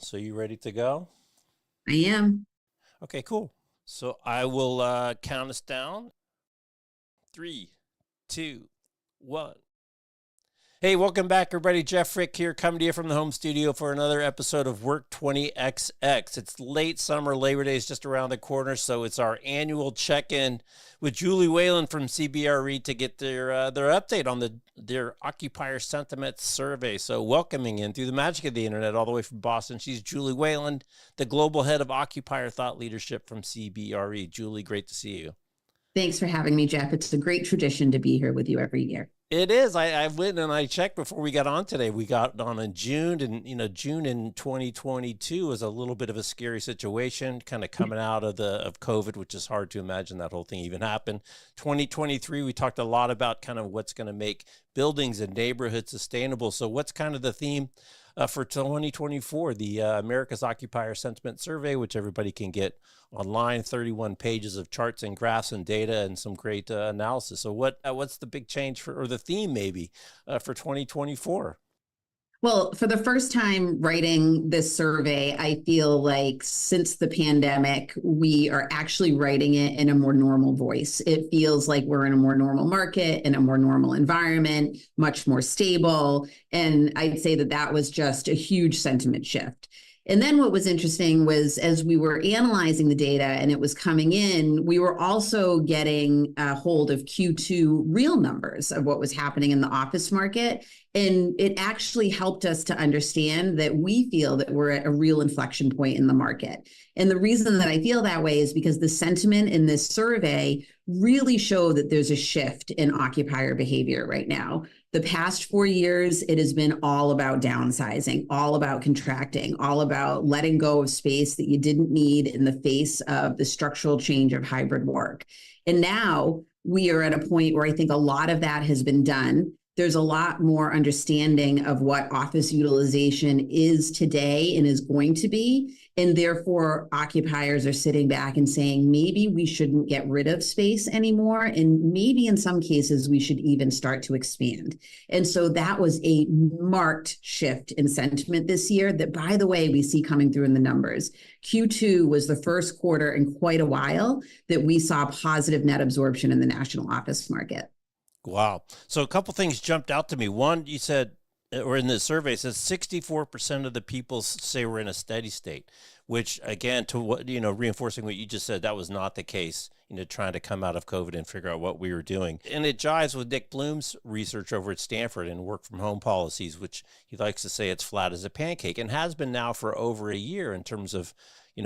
So you ready to go? I am. Okay, cool. So I will count us down. Three, two, one. Hey, welcome back, everybody. Jeff Frick here, coming to you from the home studio for another episode of Work 20XX. It's late summer. Labor Day is just around the corner, so it's our annual check-in with Julie Whelan from CBRE to get their update on their occupier sentiment survey. So welcoming in through the magic of the internet all the way from Boston, she's Julie Whelan, the global head of occupier thought leadership from CBRE. Julie, great to see you. Thanks for having me, Jeff. It's a great tradition to be here with you every year. It is. I went and I checked before we got on today. We got on in June, and June in 2022 was a little bit of a scary situation, kind of coming out of COVID, which is hard to imagine that whole thing even happened. 2023, we talked a lot about kind of what's going to make buildings and neighborhoods sustainable. So what's kind of the theme for 2024, the America's Occupier Sentiment Survey, which everybody can get online, 31 pages of charts and graphs and data and some great analysis. So what's the big change or the theme maybe for 2024? Well, for the first time writing this survey, I feel like since the pandemic, we are actually writing it in a more normal voice. It feels like we're in a more normal market, in a more normal environment, much more stable. And I'd say that was just a huge sentiment shift. And then what was interesting was as we were analyzing the data and it was coming in, we were also getting a hold of Q2 real numbers of what was happening in the office market. And it actually helped us to understand that we feel that we're at a real inflection point in the market. And the reason that I feel that way is because the sentiment in this survey really show that there's a shift in occupier behavior right now. The past 4 years, it has been all about downsizing, all about contracting, all about letting go of space that you didn't need in the face of the structural change of hybrid work. And now we are at a point where I think a lot of that has been done. There's a lot more understanding of what office utilization is today and is going to be. And therefore, occupiers are sitting back and saying, maybe we shouldn't get rid of space anymore. And maybe in some cases, we should even start to expand. And so that was a marked shift in sentiment this year that, by the way, we see coming through in the numbers. Q2 was the first quarter in quite a while that we saw positive net absorption in the national office market. Wow. So a couple things jumped out to me. One, you said, or in the survey, it says 64% of the people say we're in a steady state, which again, to what, reinforcing what you just said, that was not the case, trying to come out of COVID and figure out what we were doing. And it jives with Nick Bloom's research over at Stanford and work from home policies, which he likes to say it's flat as a pancake and has been now for over a year in terms of,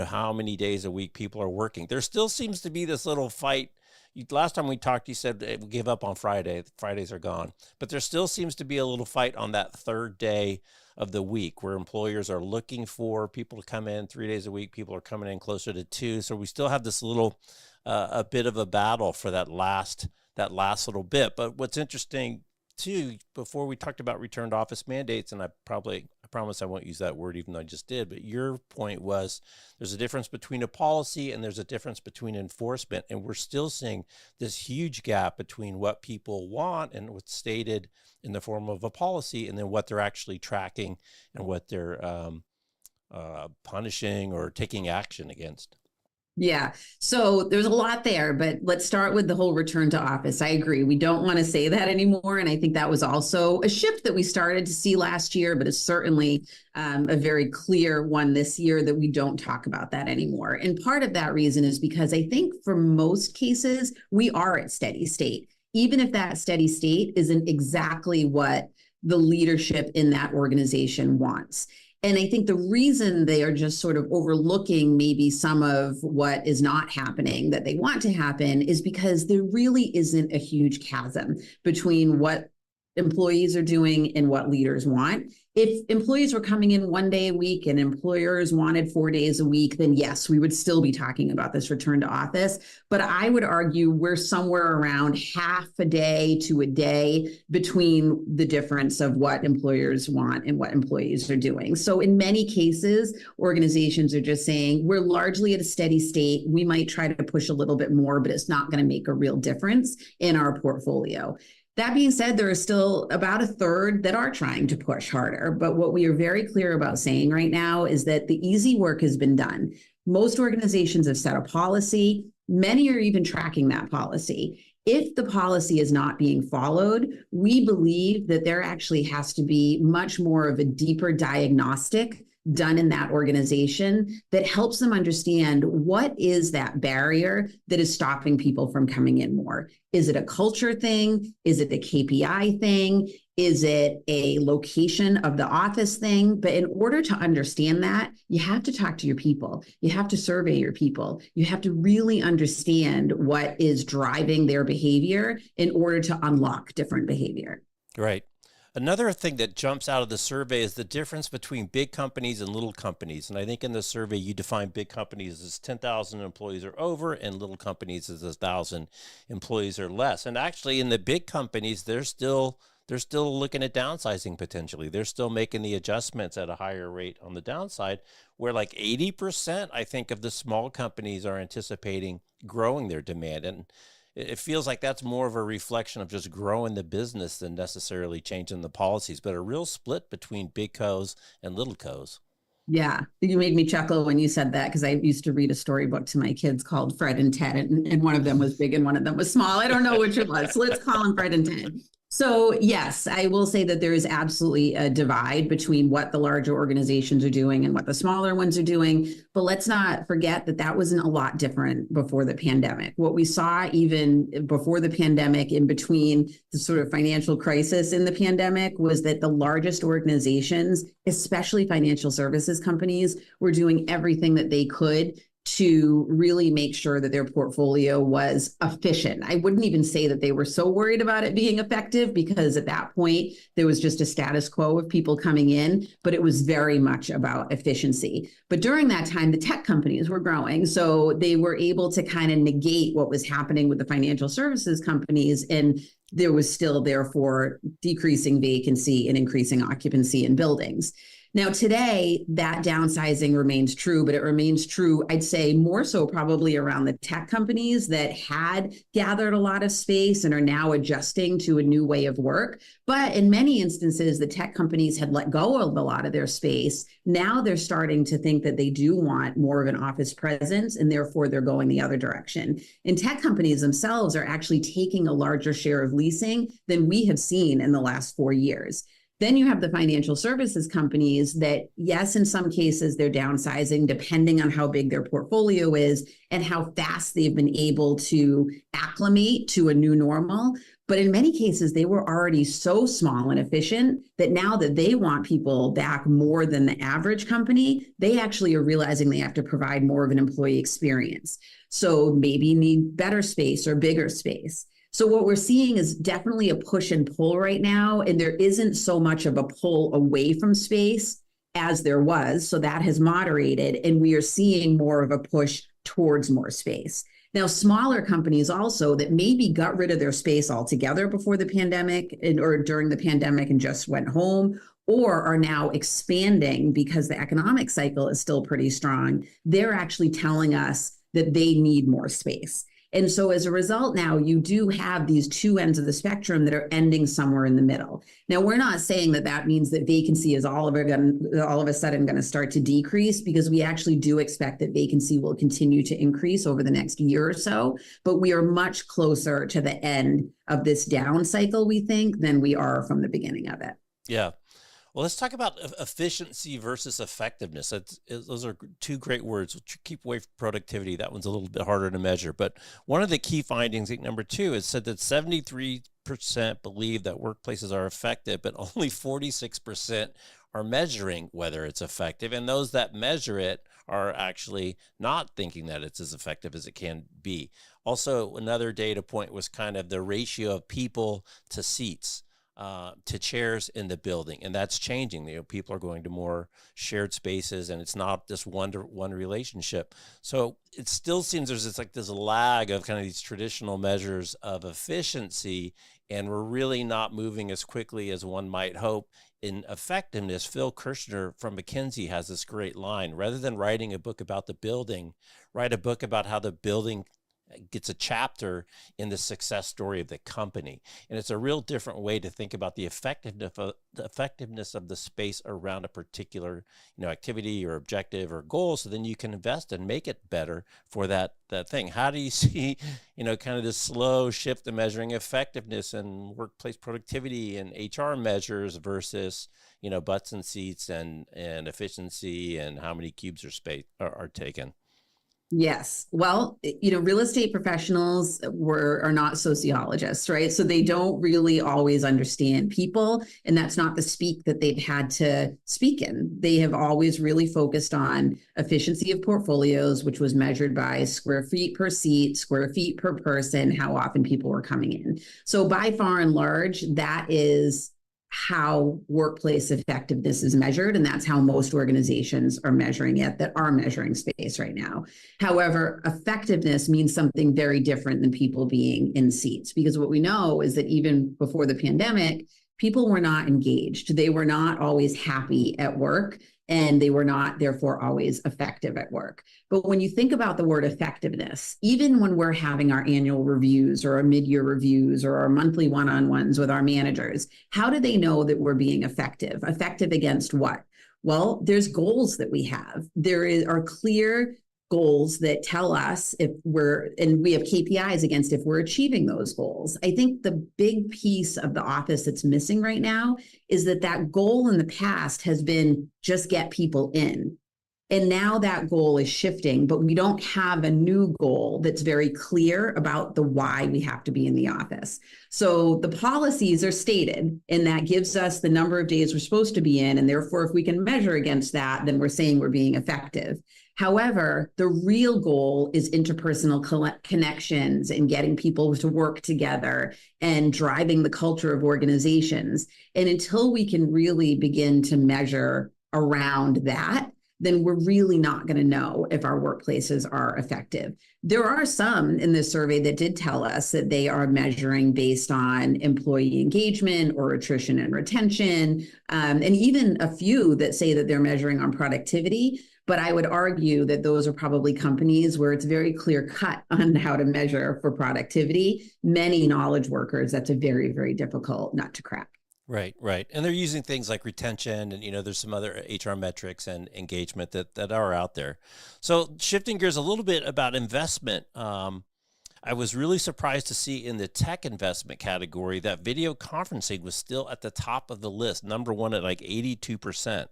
how many days a week people are working. There still seems to be this little fight. Last time we talked, you said we give up on Friday. Fridays are gone. But there still seems to be a little fight on that third day of the week where employers are looking for people to come in 3 days a week. People are coming in closer to two. So we still have this little, a bit of a battle for that last little bit. But what's interesting too, before we talked about return to office mandates, and I promise I won't use that word even though I just did, but your point was there's a difference between a policy and there's a difference between enforcement. And we're still seeing this huge gap between what people want and what's stated in the form of a policy and then what they're actually tracking and what they're punishing or taking action against. Yeah. So there's a lot there, but let's start with the whole return to office. I agree. We don't want to say that anymore. And I think that was also a shift that we started to see last year, but it's certainly a very clear one this year that we don't talk about that anymore. And part of that reason is because I think for most cases, we are at steady state, even if that steady state isn't exactly what the leadership in that organization wants. And I think the reason they are just sort of overlooking maybe some of what is not happening that they want to happen is because there really isn't a huge chasm between what employees are doing and what leaders want. If employees were coming in 1 day a week and employers wanted 4 days a week, then yes, we would still be talking about this return to office. But I would argue we're somewhere around half a day to a day between the difference of what employers want and what employees are doing. So in many cases, organizations are just saying, we're largely at a steady state. We might try to push a little bit more, but it's not going to make a real difference in our portfolio. That being said, there are still about a third that are trying to push harder. But what we are very clear about saying right now is that the easy work has been done. Most organizations have set a policy. Many are even tracking that policy. If the policy is not being followed, we believe that there actually has to be much more of a deeper diagnostic done in that organization that helps them understand what is that barrier that is stopping people from coming in more. Is it a culture thing? Is it a KPI thing? Is it a location of the office thing? But in order to understand that, you have to talk to your people. You have to survey your people. You have to really understand what is driving their behavior in order to unlock different behavior. Right. Another thing that jumps out of the survey is the difference between big companies and little companies. And I think in the survey, you define big companies as 10,000 employees or over, and little companies as 1,000 employees or less. And actually, in the big companies, they're still looking at downsizing potentially. They're still making the adjustments at a higher rate on the downside, where like 80%, I think, of the small companies are anticipating growing their demand. And it feels like that's more of a reflection of just growing the business than necessarily changing the policies, but a real split between big co's and little co's. Yeah, you made me chuckle when you said that because I used to read a storybook to my kids called Fred and Ted, and one of them was big and one of them was small. I don't know which it was. So let's call them Fred and Ted. So yes, I will say that there is absolutely a divide between what the larger organizations are doing and what the smaller ones are doing. But let's not forget that that wasn't a lot different before the pandemic. What we saw even before the pandemic, in between the sort of financial crisis in the pandemic, was that the largest organizations, especially financial services companies, were doing everything that they could to really make sure that their portfolio was efficient. I wouldn't even say that they were so worried about it being effective, because at that point, there was just a status quo of people coming in, but it was very much about efficiency. But during that time, the tech companies were growing. So they were able to kind of negate what was happening with the financial services companies. And there was still, therefore, decreasing vacancy and increasing occupancy in buildings. Now, today, that downsizing remains true, but it remains true, I'd say, more so probably around the tech companies that had gathered a lot of space and are now adjusting to a new way of work. But in many instances, the tech companies had let go of a lot of their space. Now they're starting to think that they do want more of an office presence, and therefore they're going the other direction. And tech companies themselves are actually taking a larger share of leasing than we have seen in the last 4 years. Then you have the financial services companies that, yes, in some cases, they're downsizing depending on how big their portfolio is and how fast they've been able to acclimate to a new normal. But in many cases, they were already so small and efficient that now that they want people back more than the average company, they actually are realizing they have to provide more of an employee experience. So maybe need better space or bigger space. So what we're seeing is definitely a push and pull right now, and there isn't so much of a pull away from space as there was. So that has moderated, and we are seeing more of a push towards more space. Now, smaller companies also that maybe got rid of their space altogether before the pandemic or during the pandemic and just went home, or are now expanding because the economic cycle is still pretty strong, they're actually telling us that they need more space. And so as a result, now you do have these two ends of the spectrum that are ending somewhere in the middle. Now, we're not saying that that means that vacancy is all of a sudden going to start to decrease, because we actually do expect that vacancy will continue to increase over the next year or so. But we are much closer to the end of this down cycle, we think, than we are from the beginning of it. Yeah. Well, let's talk about efficiency versus effectiveness. Those are two great words. Keep away from productivity. That one's a little bit harder to measure. But one of the key findings, number 2, is said that 73% believe that workplaces are effective, but only 46% are measuring whether it's effective. And those that measure it are actually not thinking that it's as effective as it can be. Also, another data point was kind of the ratio of people to seats. To chairs in the building, and that's changing. People are going to more shared spaces, and it's not just one-to-one relationship. So it still seems there's this lag of kind of these traditional measures of efficiency, and we're really not moving as quickly as one might hope in effectiveness. Phil Kirshner from McKinsey has this great line: rather than writing a book about the building, write a book about how the building gets a chapter in the success story of the company. And it's a real different way to think about the effectiveness of the space around a particular, activity or objective or goal. So then you can invest and make it better for that thing. How do you see, kind of this slow shift in measuring effectiveness and workplace productivity and HR measures versus, butts and seats and efficiency and how many cubes are taken? Yes. Well, real estate professionals are not sociologists, right? So they don't really always understand people. And that's not the speak that they've had to speak in. They have always really focused on efficiency of portfolios, which was measured by square feet per seat, square feet per person, how often people were coming in. So by far and large, that is how workplace effectiveness is measured. And that's how most organizations are measuring it that are measuring space right now. However, effectiveness means something very different than people being in seats, because what we know is that even before the pandemic, people were not engaged. They were not always happy at work, and they were not, therefore, always effective at work. But when you think about the word effectiveness, even when we're having our annual reviews or our mid-year reviews or our monthly one-on-ones with our managers, how do they know that we're being effective? Effective against what? Well, there's goals that we have. Are clear goals that tell us and we have KPIs against if we're achieving those goals. I think the big piece of the office that's missing right now is that goal in the past has been just get people in. And now that goal is shifting, but we don't have a new goal that's very clear about the why we have to be in the office. So the policies are stated, and that gives us the number of days we're supposed to be in. And therefore, if we can measure against that, then we're saying we're being effective. However, the real goal is interpersonal connections and getting people to work together and driving the culture of organizations. And until we can really begin to measure around that, then we're really not going to know if our workplaces are effective. There are some in this survey that did tell us that they are measuring based on employee engagement or attrition and retention, and even a few that say that they're measuring on productivity. But I would argue that those are probably companies where it's very clear cut on how to measure for productivity. Many knowledge workers, that's a very, very difficult nut to crack. Right, right. And they're using things like retention and, there's some other HR metrics and engagement that are out there. So shifting gears a little bit about investment, I was really surprised to see in the tech investment category that video conferencing was still at the top of the list, number one at like 82%.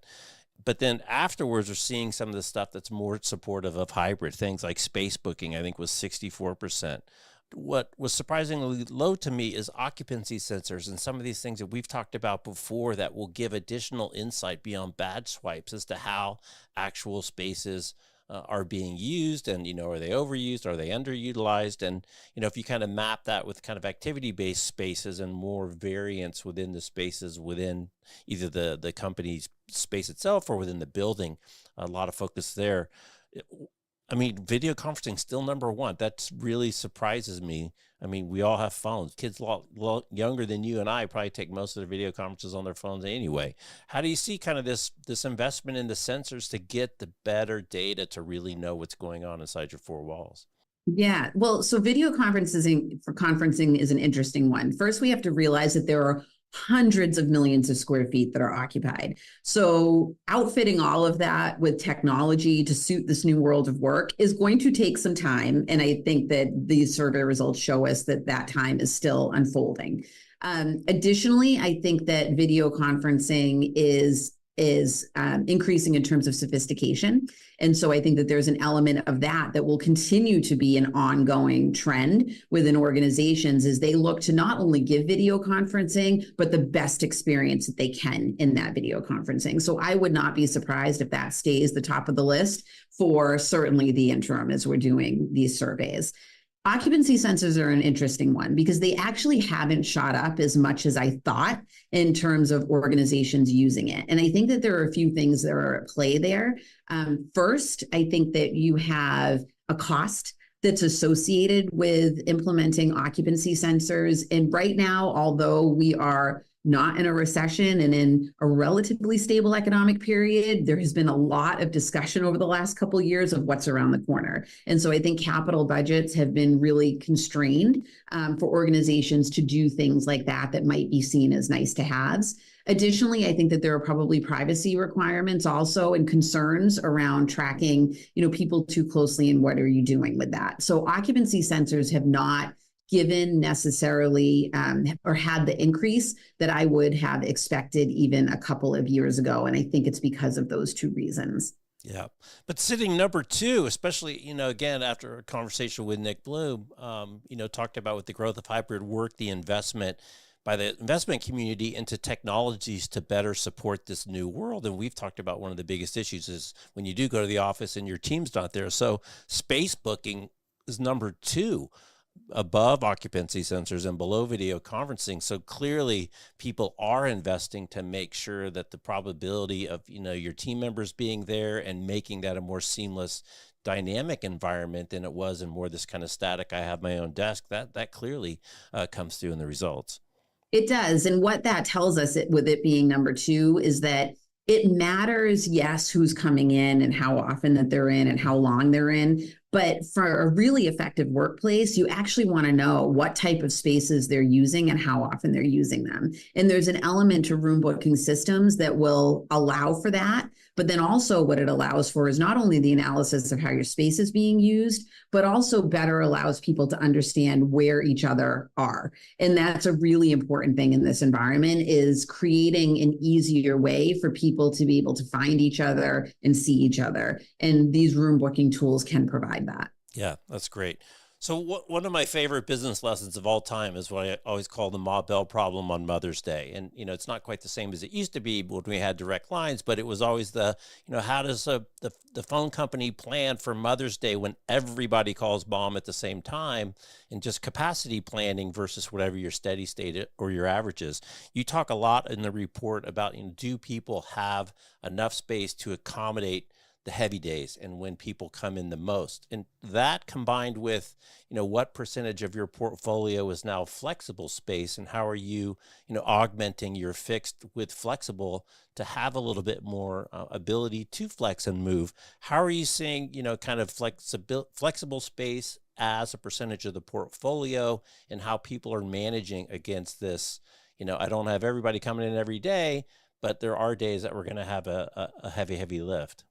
But then afterwards, we're seeing some of the stuff that's more supportive of hybrid things like space booking, I think was 64%. What was surprisingly low to me is occupancy sensors and some of these things that we've talked about before that will give additional insight beyond badge swipes as to how actual spaces are being used and, are they overused? Are they underutilized? And, if you kind of map that with kind of activity-based spaces and more variance within the spaces within either the company's space itself or within the building, a lot of focus there. I mean, video conferencing still number one. That really surprises me. I mean, we all have phones. Kids a lot younger than you and I probably take most of their video conferences on their phones anyway. How do you see kind of this investment in the sensors to get the better data to really know what's going on inside your four walls? Yeah, well, so video conferencing is an interesting one. First, we have to realize that there are hundreds of millions of square feet that are occupied. So outfitting all of that with technology to suit this new world of work is going to take some time. And I think that these survey results show us that time is still unfolding. Additionally, I think that video conferencing is increasing in terms of sophistication. And so I think that there's an element of that will continue to be an ongoing trend within organizations as they look to not only give video conferencing, but the best experience that they can in that video conferencing. So I would not be surprised if that stays the top of the list for certainly the interim as we're doing these surveys. Occupancy sensors are an interesting one because they actually haven't shot up as much as I thought in terms of organizations using it. And I think that there are a few things that are at play there. First, I think that you have a cost that's associated with implementing occupancy sensors. And right now, although we are not in a recession and in a relatively stable economic period, there has been a lot of discussion over the last couple of years of what's around the corner. And so I think capital budgets have been really constrained for organizations to do things like that might be seen as nice to haves. Additionally, I think that there are probably privacy requirements also and concerns around tracking, people too closely and what are you doing with that. So occupancy sensors have not given necessarily or had the increase that I would have expected even a couple of years ago. And I think it's because of those two reasons. Yeah. But sitting number two, especially, again, after a conversation with Nick Bloom, talked about with the growth of hybrid work, the investment by the investment community into technologies to better support this new world. And we've talked about one of the biggest issues is when you do go to the office and your team's not there. So space booking is number two, above occupancy sensors and below video conferencing. So clearly people are investing to make sure that the probability of, your team members being there and making that a more seamless dynamic environment than it was in more this kind of static, I have my own desk, that clearly comes through in the results. It does. And what that tells us with it being number two is that it matters, yes, who's coming in and how often that they're in and how long they're in. But for a really effective workplace, you actually want to know what type of spaces they're using and how often they're using them. And there's an element to room booking systems that will allow for that. But then also what it allows for is not only the analysis of how your space is being used, but also better allows people to understand where each other are. And that's a really important thing in this environment, is creating an easier way for people to be able to find each other and see each other. And these room booking tools can provide that. Yeah, that's great. So one of my favorite business lessons of all time is what I always call the Ma Bell problem on Mother's Day. And, it's not quite the same as it used to be when we had direct lines, but it was always how does the phone company plan for Mother's Day when everybody calls mom at the same time, and just capacity planning versus whatever your steady state or your average is. You talk a lot in the report about, do people have enough space to accommodate the heavy days and when people come in the most, and that combined with, what percentage of your portfolio is now flexible space, and how are you, augmenting your fixed with flexible to have a little bit more ability to flex and move. How are you seeing, kind of flexible space as a percentage of the portfolio, and how people are managing against this? I don't have everybody coming in every day, but there are days that we're going to have a heavy lift.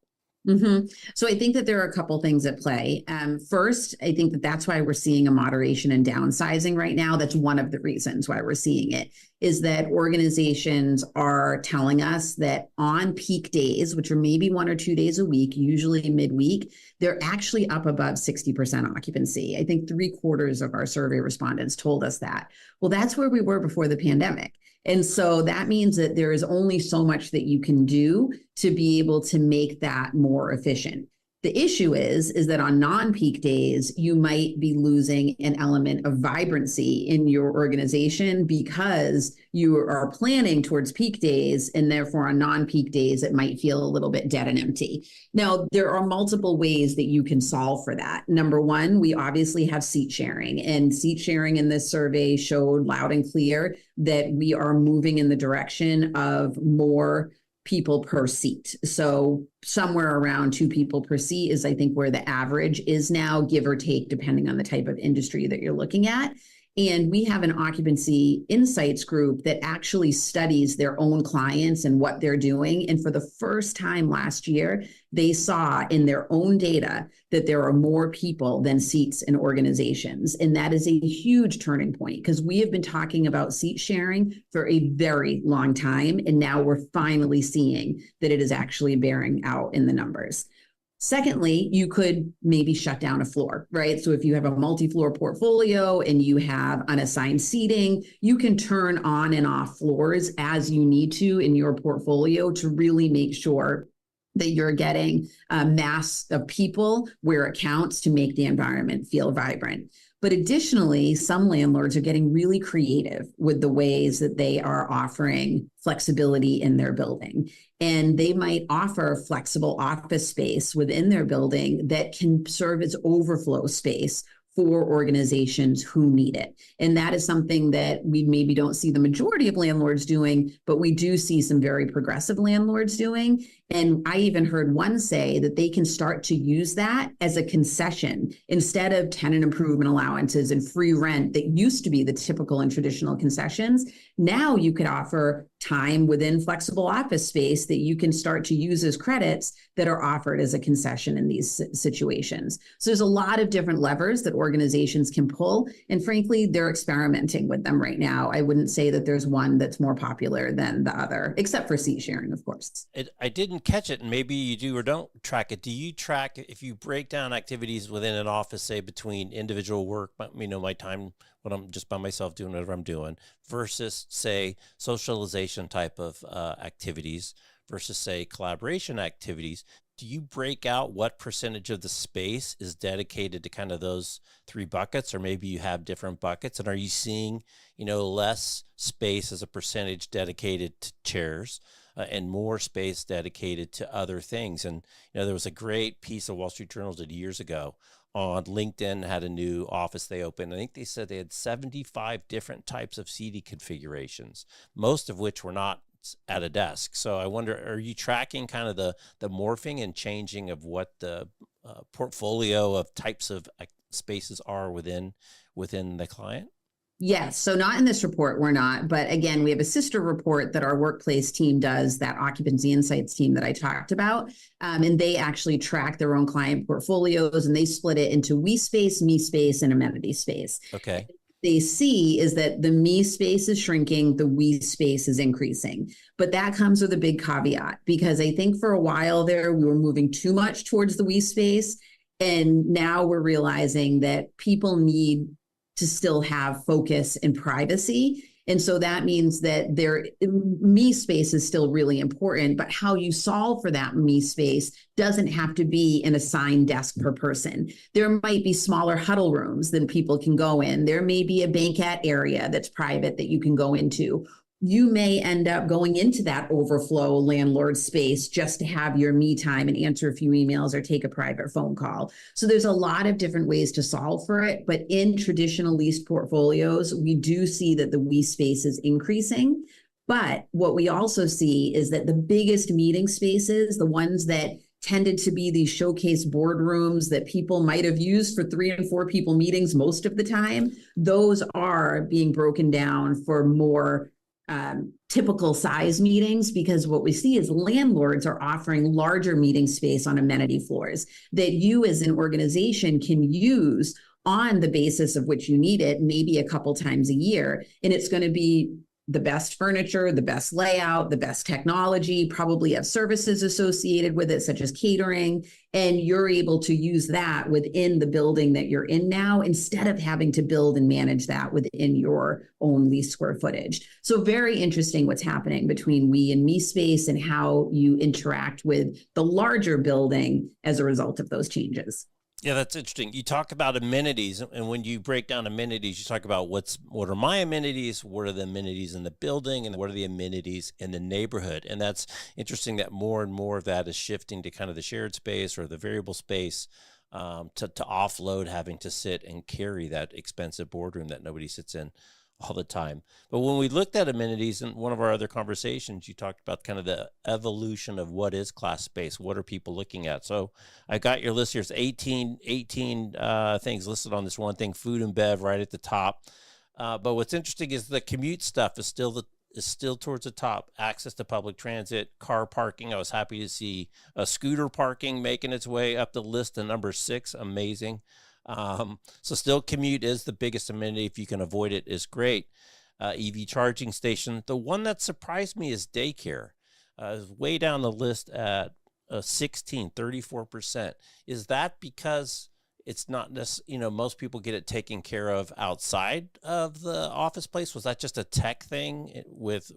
Mm-hmm. So I think that there are a couple things at play. First, I think that that's why we're seeing a moderation in downsizing right now. That's one of the reasons why we're seeing it, is that organizations are telling us that on peak days, which are maybe 1 or 2 days a week, usually midweek, they're actually up above 60% occupancy. I think 3/4 of our survey respondents told us that. Well, that's where we were before the pandemic. And so that means that there is only so much that you can do to be able to make that more efficient. The issue is that on non-peak days, you might be losing an element of vibrancy in your organization because you are planning towards peak days, and therefore on non-peak days, it might feel a little bit dead and empty. Now, there are multiple ways that you can solve for that. Number one, we obviously have seat sharing, and seat sharing in this survey showed loud and clear that we are moving in the direction of more people per seat. So somewhere around 2 people per seat is, I think, where the average is now, give or take, depending on the type of industry that you're looking at. And we have an occupancy insights group that actually studies their own clients and what they're doing. And for the first time last year, they saw in their own data that there are more people than seats in organizations. And that is a huge turning point, because we have been talking about seat sharing for a very long time. And now we're finally seeing that it is actually bearing out in the numbers. Secondly, you could maybe shut down a floor, right? So if you have a multi-floor portfolio and you have unassigned seating, you can turn on and off floors as you need to in your portfolio to really make sure that you're getting a mass of people where it counts to make the environment feel vibrant. But additionally, some landlords are getting really creative with the ways that they are offering flexibility in their building. And they might offer flexible office space within their building that can serve as overflow space for organizations who need it. And that is something that we maybe don't see the majority of landlords doing, but we do see some very progressive landlords doing. And I even heard one say that they can start to use that as a concession instead of tenant improvement allowances and free rent that used to be the typical and traditional concessions. Now you could offer time within flexible office space that you can start to use as credits that are offered as a concession in these situations. So there's a lot of different levers that organizations can pull. And frankly, they're experimenting with them right now. I wouldn't say that there's one that's more popular than the other, except for seat sharing, of course. I didn't catch it, and maybe you do or don't track it. Do you track, if you break down activities within an office, say between individual work, my time when I'm just by myself doing whatever I'm doing, versus say socialization type of activities, versus say collaboration activities, do you break out what percentage of the space is dedicated to kind of those three buckets, or maybe you have different buckets? And are you seeing, less space as a percentage dedicated to chairs and more space dedicated to other things? And, there was a great piece of Wall Street Journal did years ago on LinkedIn, had a new office they opened. I think they said they had 75 different types of seating configurations, most of which were not at a desk. So I wonder, are you tracking kind of the morphing and changing of what the portfolio of types of spaces are within the client? Yes. So not in this report, we're not. But again, we have a sister report that our workplace team does, that occupancy insights team that I talked about. And they actually track their own client portfolios, and they split it into we space, me space, and amenity space. Okay. They see is that the me space is shrinking, the we space is increasing. But that comes with a big caveat, because I think for a while there, we were moving too much towards the we space. And now we're realizing that people need to still have focus and privacy. And so that means that their me space is still really important, but how you solve for that me space doesn't have to be an assigned desk per person. There might be smaller huddle rooms that people can go in. There may be a banquet area that's private that you can go into. You may end up going into that overflow landlord space just to have your me time and answer a few emails or take a private phone call. So there's a lot of different ways to solve for it. But in traditional leased portfolios, we do see that the we space is increasing. But what we also see is that the biggest meeting spaces, the ones that tended to be these showcase boardrooms that people might have used for 3 and 4 people meetings most of the time, those are being broken down for more typical size meetings, because what we see is landlords are offering larger meeting space on amenity floors that you as an organization can use on the basis of which you need it, maybe a couple times a year. And it's going to be the best furniture, the best layout, the best technology, probably have services associated with it, such as catering. And you're able to use that within the building that you're in now, instead of having to build and manage that within your own lease square footage. So very interesting what's happening between we and me space and how you interact with the larger building as a result of those changes. Yeah, that's interesting. You talk about amenities, and when you break down amenities, you talk about what are my amenities, what are the amenities in the building, and what are the amenities in the neighborhood. And that's interesting that more and more of that is shifting to kind of the shared space or the variable space, to offload having to sit and carry that expensive boardroom that nobody sits in all the time. But when we looked at amenities in one of our other conversations, you talked about kind of the evolution of what is class space. What are people looking at? So I got your list here. It's 18 things listed on this one thing, food and bev right at the top. But what's interesting is the commute stuff is still towards the top. Access to public transit, car parking. I was happy to see scooter parking making its way up the list to number 6. Amazing. So still commute is the biggest amenity. If you can avoid it, is great. EV charging station. The one that surprised me is daycare. Is way down the list at 34%. Is that because it's not most people get it taken care of outside of the office place? Was that just a tech thing with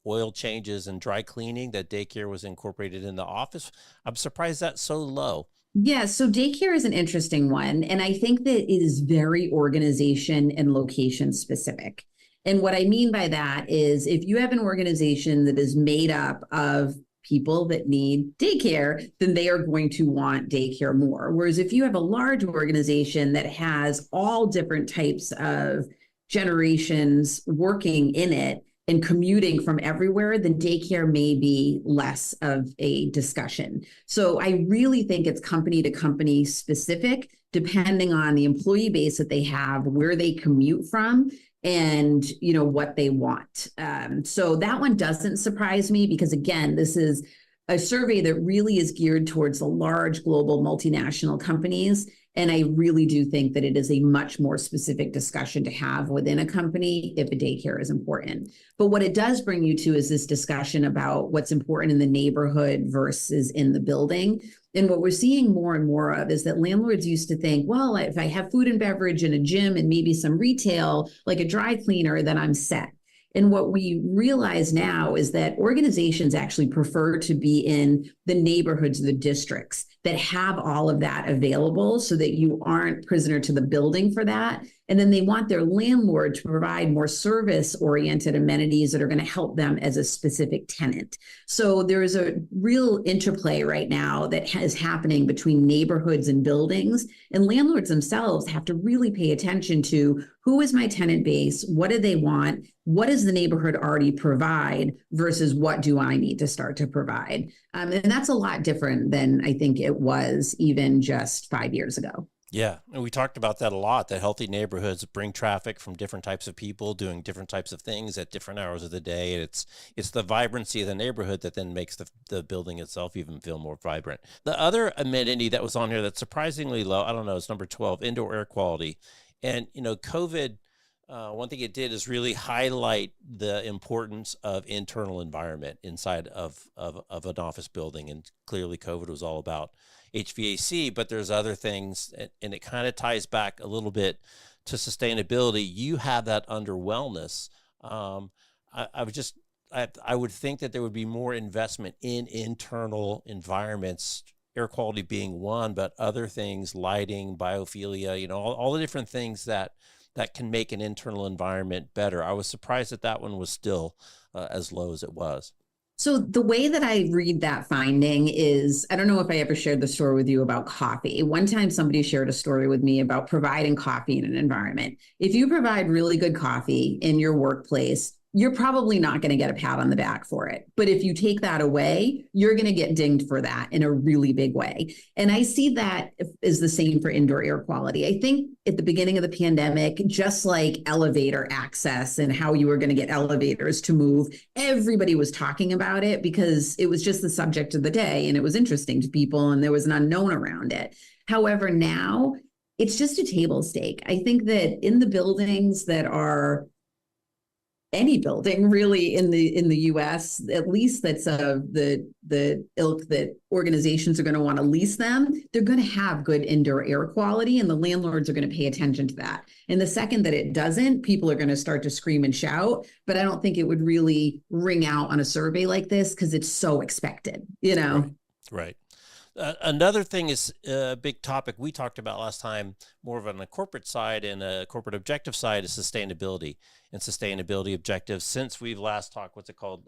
oil changes and dry cleaning that daycare was incorporated in the office? I'm surprised that's so low. Yeah, so daycare is an interesting one. And I think that it is very organization and location specific. And what I mean by that is if you have an organization that is made up of people that need daycare, then they are going to want daycare more. Whereas if you have a large organization that has all different types of generations working in it and commuting from everywhere, then daycare may be less of a discussion. So I really think it's company to company specific, depending on the employee base that they have, where they commute from, and what they want. So that one doesn't surprise me because, again, this is a survey that really is geared towards the large global multinational companies. And I really do think that it is a much more specific discussion to have within a company if a daycare is important. But what it does bring you to is this discussion about what's important in the neighborhood versus in the building. And what we're seeing more and more of is that landlords used to think, well, if I have food and beverage and a gym and maybe some retail, like a dry cleaner, then I'm set. And what we realize now is that organizations actually prefer to be in the neighborhoods, the districts that have all of that available so that you aren't prisoner to the building for that. And then they want their landlord to provide more service-oriented amenities that are going to help them as a specific tenant. So there is a real interplay right now that is happening between neighborhoods and buildings. And landlords themselves have to really pay attention to who is my tenant base, what do they want, what does the neighborhood already provide versus what do I need to start to provide? And that's a lot different than I think it was even just 5 years ago. Yeah, and we talked about that a lot, that healthy neighborhoods bring traffic from different types of people doing different types of things at different hours of the day. And it's the vibrancy of the neighborhood that then makes the building itself even feel more vibrant. The other amenity that was on here that's surprisingly low, I don't know, it's number 12, indoor air quality. And, COVID, one thing it did is really highlight the importance of internal environment inside of an office building. And clearly COVID was all about HVAC, but there's other things, and it kind of ties back a little bit to sustainability. You have that under wellness. I would think that there would be more investment in internal environments, air quality being one, but other things, lighting, biophilia, all the different things that can make an internal environment better. I was surprised that one was still as low as it was. So the way that I read that finding is, I don't know if I ever shared the story with you about coffee. One time somebody shared a story with me about providing coffee in an environment. If you provide really good coffee in your workplace, you're probably not going to get a pat on the back for it. But if you take that away, you're going to get dinged for that in a really big way. And I see that is the same for indoor air quality. I think at the beginning of the pandemic, just like elevator access and how you were going to get elevators to move, everybody was talking about it because it was just the subject of the day and it was interesting to people and there was an unknown around it. However, now it's just a table stake. I think that in the buildings that are any building really in the US, at least that's the ilk that organizations are going to want to lease them, they're going to have good indoor air quality and the landlords are going to pay attention to that. And the second that it doesn't, people are going to start to scream and shout, but I don't think it would really ring out on a survey like this because it's so expected, Right. Another thing is a big topic we talked about last time, more of on the corporate side and a corporate objective side, is sustainability and sustainability objectives. Since we've last talked, what's it called?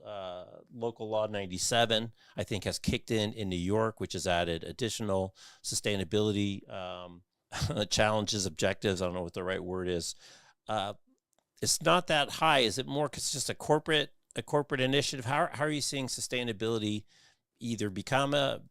Local Law 97, I think, has kicked in New York, which has added additional sustainability challenges, objectives. I don't know what the right word is. It's not that high. Is it more because it's just a corporate initiative? How are you seeing sustainability either become a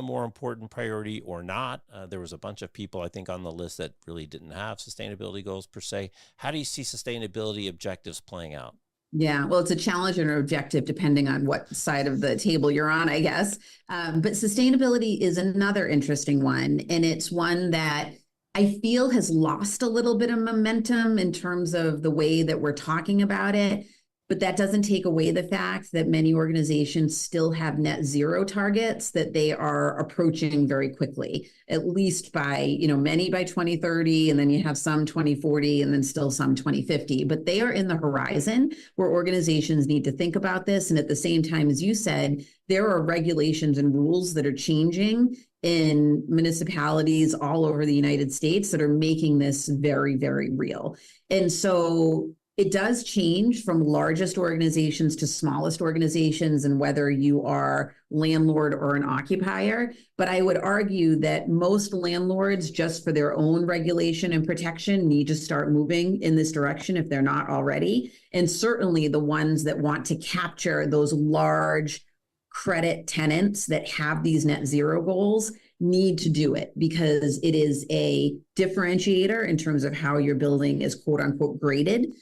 more important priority or not? There was a bunch of people, I think, on the list that really didn't have sustainability goals per se. How do you see sustainability objectives playing out? Yeah, well, it's a challenge and an objective depending on what side of the table you're on, I guess. But sustainability is another interesting one. And it's one that I feel has lost a little bit of momentum in terms of the way that we're talking about it. But that doesn't take away the fact that many organizations still have net zero targets that they are approaching very quickly, at least by, many by 2030, and then you have some 2040, and then still some 2050. But they are in the horizon where organizations need to think about this. And at the same time, as you said, there are regulations and rules that are changing in municipalities all over the United States that are making this very, very real. And so It does change from largest organizations to smallest organizations and whether you are landlord or an occupier. But I would argue that most landlords, just for their own regulation and protection, need to start moving in this direction if they're not already. And certainly the ones that want to capture those large credit tenants that have these net zero goals need to do it, because it is a differentiator in terms of how your building is quote unquote graded,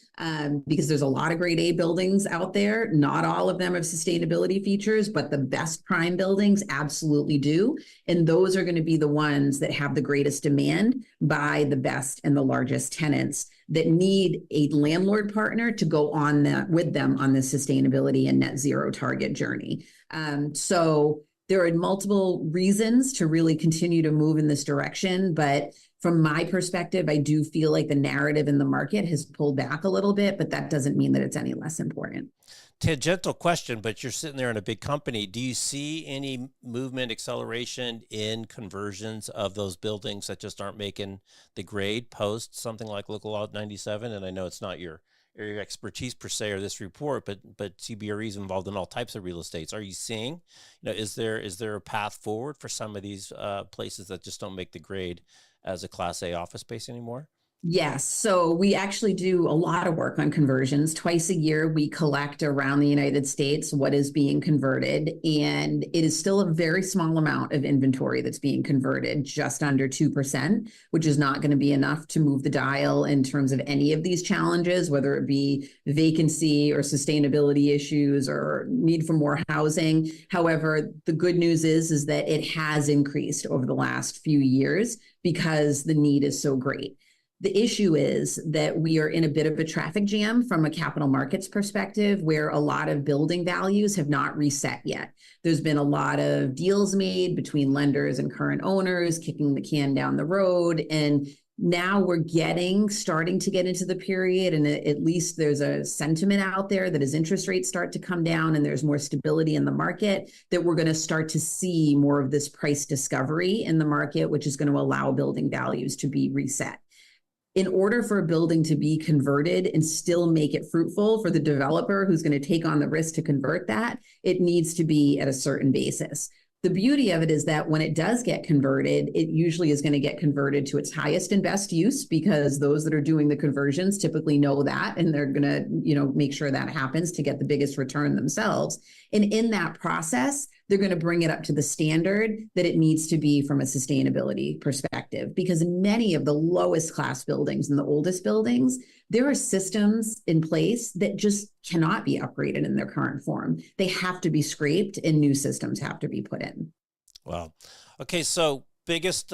because there's a lot of grade A buildings out there. Not all of them have sustainability features, but the best prime buildings absolutely do. And those are going to be the ones that have the greatest demand by the best and the largest tenants that need a landlord partner to go on that with them on the sustainability and net zero target journey. So there are multiple reasons to really continue to move in this direction. But from my perspective, I do feel like the narrative in the market has pulled back a little bit, but that doesn't mean that it's any less important. Tangential question, but you're sitting there in a big company. Do you see any movement, acceleration in conversions of those buildings that just aren't making the grade post something like Local Law 97? And I know it's not your area of expertise per se or this report, but CBRE is involved in all types of real estates. Are you seeing, is there a path forward for some of these places that just don't make the grade as a Class A office space anymore? Yes. So we actually do a lot of work on conversions. Twice a year, we collect around the United States what is being converted. And it is still a very small amount of inventory that's being converted, just under 2%, which is not going to be enough to move the dial in terms of any of these challenges, whether it be vacancy or sustainability issues or need for more housing. However, the good news is that it has increased over the last few years because the need is so great. The issue is that we are in a bit of a traffic jam from a capital markets perspective, where a lot of building values have not reset yet. There's been a lot of deals made between lenders and current owners, kicking the can down the road. And now we're starting to get into the period, and at least there's a sentiment out there that as interest rates start to come down and there's more stability in the market, that we're going to start to see more of this price discovery in the market, which is going to allow building values to be reset. In order for a building to be converted and still make it fruitful for the developer who's going to take on the risk to convert that, it needs to be at a certain basis. The beauty of it is that when it does get converted, it usually is going to get converted to its highest and best use, because those that are doing the conversions typically know that, and they're going to, make sure that happens to get the biggest return themselves. And in that process, they're going to bring it up to the standard that it needs to be from a sustainability perspective, because in many of the lowest class buildings and the oldest buildings, there are systems in place that just cannot be upgraded in their current form. They have to be scraped and new systems have to be put in. Wow. Okay. So biggest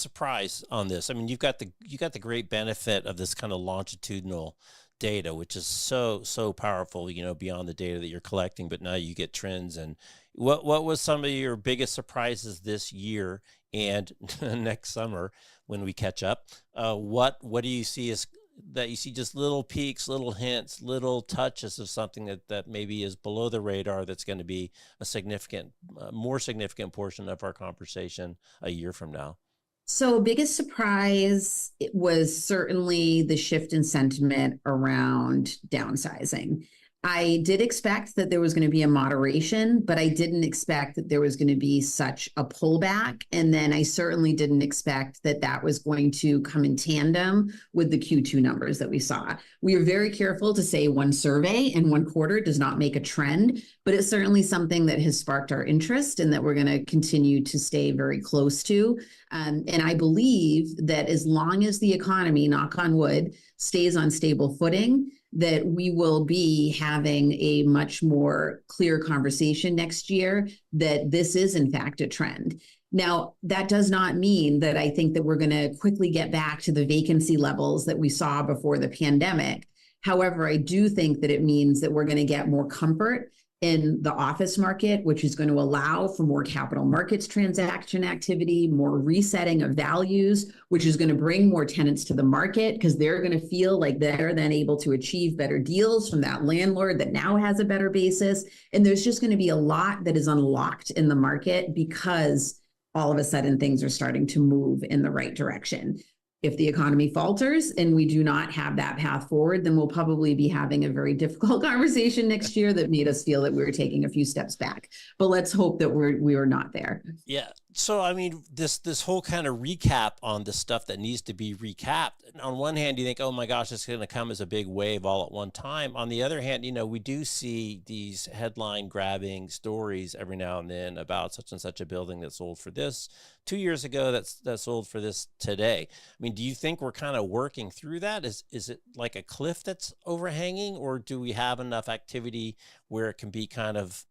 surprise on this. I mean, you got the great benefit of this kind of longitudinal data, which is so powerful, beyond the data that you're collecting, but now you get trends. And what was some of your biggest surprises this year and next summer when we catch up? What do you see as that you see just little peaks, little hints, little touches of something that maybe is below the radar that's going to be a more significant portion of our conversation a year from now? So biggest surprise was certainly the shift in sentiment around downsizing. I did expect that there was going to be a moderation, but I didn't expect that there was going to be such a pullback. And then I certainly didn't expect that that was going to come in tandem with the Q2 numbers that we saw. We are very careful to say one survey in one quarter does not make a trend, but it's certainly something that has sparked our interest and that we're going to continue to stay very close to. And I believe that as long as the economy, knock on wood, stays on stable footing, that we will be having a much more clear conversation next year that this is in fact a trend. Now, that does not mean that I think that we're going to quickly get back to the vacancy levels that we saw before the pandemic. However, I do think that it means that we're going to get more comfort in the office market, which is going to allow for more capital markets transaction activity, more resetting of values, which is going to bring more tenants to the market because they're going to feel like they're then able to achieve better deals from that landlord that now has a better basis. And there's just going to be a lot that is unlocked in the market because all of a sudden things are starting to move in the right direction. If the economy falters and we do not have that path forward, then we'll probably be having a very difficult conversation next year that made us feel that we were taking a few steps back. But let's hope that we are not there. Yeah. So, I mean, this whole kind of recap on the stuff that needs to be recapped. On one hand, you think, oh my gosh, it's going to come as a big wave all at one time. On the other hand, we do see these headline grabbing stories every now and then about such and such a building that sold for this 2 years ago, that sold for this today. I mean, do you think we're kind of working through that? Is it like a cliff that's overhanging, or do we have enough activity where it can be kind of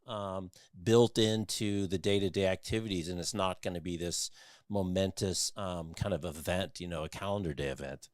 built into the day-to-day activities, and it's not going to be this momentous kind of event, a calendar day event?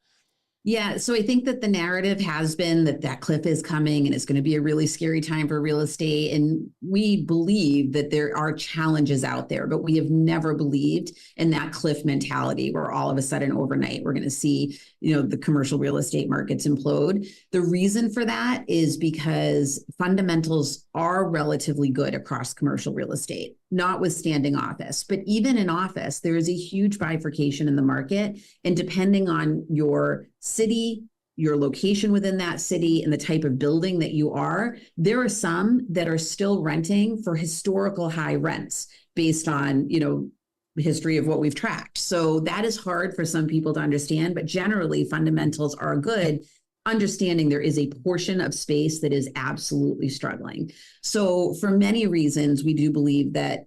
Yeah, so I think that the narrative has been that cliff is coming and it's going to be a really scary time for real estate. And we believe that there are challenges out there, but we have never believed in that cliff mentality where all of a sudden overnight we're going to see, the commercial real estate markets implode. The reason for that is because fundamentals are relatively good across commercial real estate, notwithstanding office. But even in office, there is a huge bifurcation in the market. And depending on your city, your location within that city, and the type of building that you are, there are some that are still renting for historical high rents based on, the history of what we've tracked. So that is hard for some people to understand, but generally fundamentals are good, understanding there is a portion of space that is absolutely struggling. So for many reasons, we do believe that,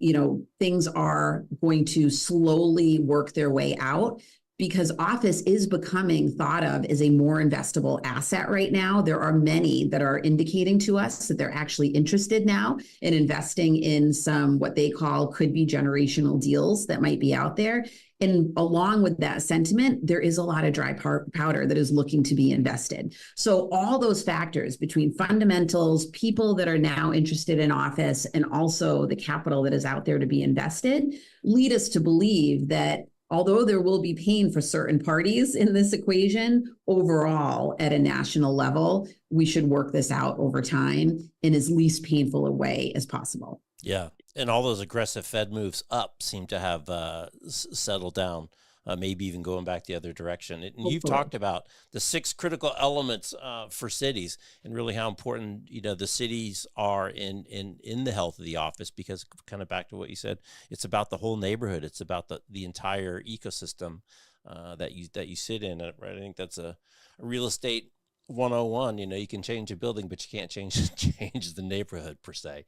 things are going to slowly work their way out, because office is becoming thought of as a more investable asset right now. There are many that are indicating to us that they're actually interested now in investing in some what they call could be generational deals that might be out there. And along with that sentiment, there is a lot of dry powder that is looking to be invested. So all those factors between fundamentals, people that are now interested in office, and also the capital that is out there to be invested, lead us to believe that although there will be pain for certain parties in this equation, overall, at a national level, we should work this out over time in as least painful a way as possible. Yeah. And all those aggressive Fed moves up seem to have settled down, maybe even going back the other direction. And you've talked about the 6 critical elements for cities, and really how important, the cities are in the health of the office, because kind of back to what you said, it's about the whole neighborhood. It's about the entire ecosystem that you sit in. Right? I think that's a real estate 101. You can change a building, but you can't change the neighborhood per se.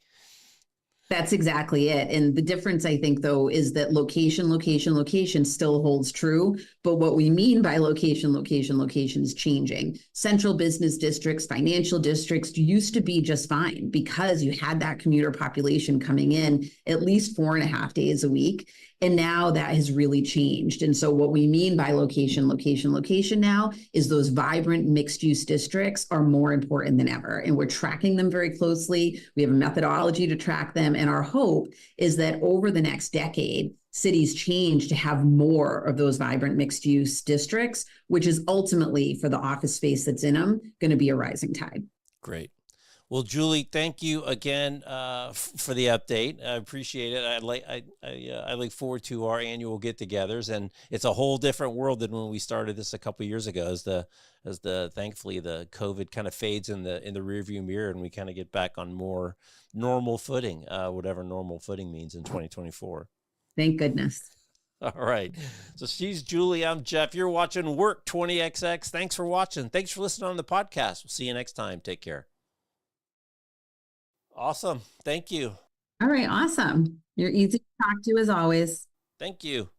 That's exactly it. And the difference, I think, though, is that location still holds true. But what we mean by location is changing. Central business districts, financial districts used to be just fine because you had that commuter population coming in at least 4.5 days a week. And now that has really changed. And so what we mean by location now is those vibrant mixed use districts are more important than ever. And we're tracking them very closely. We have a methodology to track them. And our hope is that over the next decade, cities change to have more of those vibrant mixed use districts, which is ultimately, for the office space that's in them, going to be a rising tide. Great. Well, Julie, thank you again for the update. I appreciate it. I look forward to our annual get-togethers, and it's a whole different world than when we started this a couple of years ago. As the thankfully the COVID kind of fades in the rearview mirror, and we kind of get back on more normal footing, whatever normal footing means in 2024. Thank goodness. All right. So she's Julie. I'm Jeff. You're watching Work 20XX. Thanks for watching. Thanks for listening on the podcast. We'll see you next time. Take care. Awesome. Thank you. All right. Awesome. You're easy to talk to as always. Thank you.